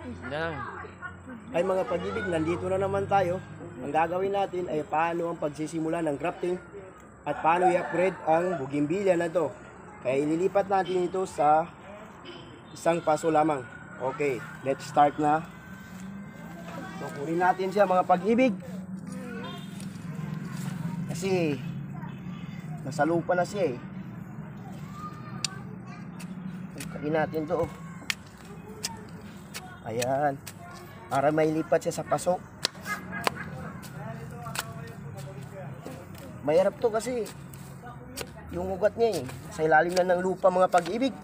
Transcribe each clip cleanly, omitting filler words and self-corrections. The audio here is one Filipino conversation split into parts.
Yan. Ay mga pag-ibig, nandito na naman tayo. Ang gagawin natin ay paano ang pagsisimula ng grafting at paano i-upgrade ang bougainvillea na to. Kaya ililipat natin ito sa isang paso lamang. Okay, let's start na. So, kunin natin siya mga pag-ibig. Kasi nasa lupa na siya eh. Kunin natin to. Ayan. Para mailipat siya sa paso. Mahirap to kasi yung ugat niya eh. Sa ilalim na ng lupa mga pag-ibig.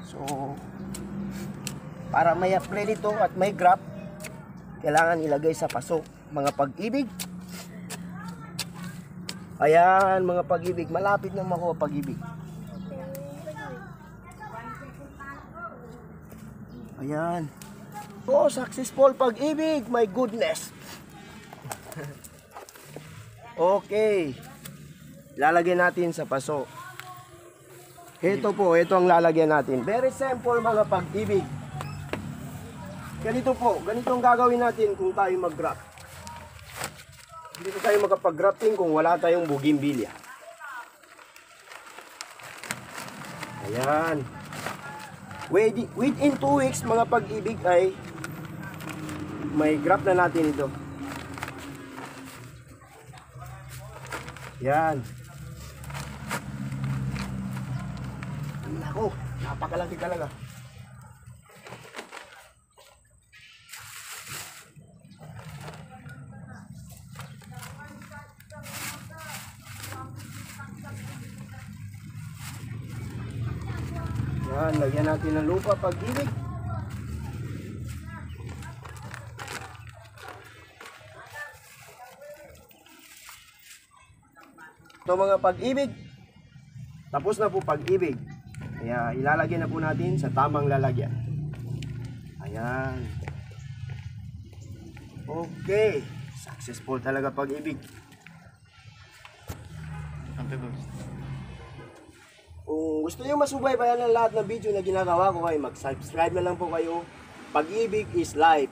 So, para may upgrade ito at may grab, kailangan ilagay sa paso mga pag-ibig. Ayan mga pag-ibig, malapit na makuha pag-ibig. Ayan. Oh, successful pag-ibig. My goodness. Okay. Lalagyan natin sa paso. Ito po, ito ang lalagyan natin. Very simple mga pag-ibig. Ganito po, ganito ang gagawin natin kung tayo mag-graft. Hindi ko tayo makapag-grafting kung wala tayong bougainvillea. Ayan. Within 2 weeks mga pag-ibig ay may graft na natin ito. Yan. Nako, napakalaki talaga. Yan, lagyan natin ng lupa pag-ibig. Ito mga pag-ibig. Tapos na po pag-ibig. Kaya ilalagay na po natin sa tamang lalagyan. Ayan. Okay. Successful talaga pag-ibig. Kung gusto nyo masubaybayan ang lahat ng video na ginagawa ko, ay mag-subscribe na lang po kayo. Pag-ibig is life.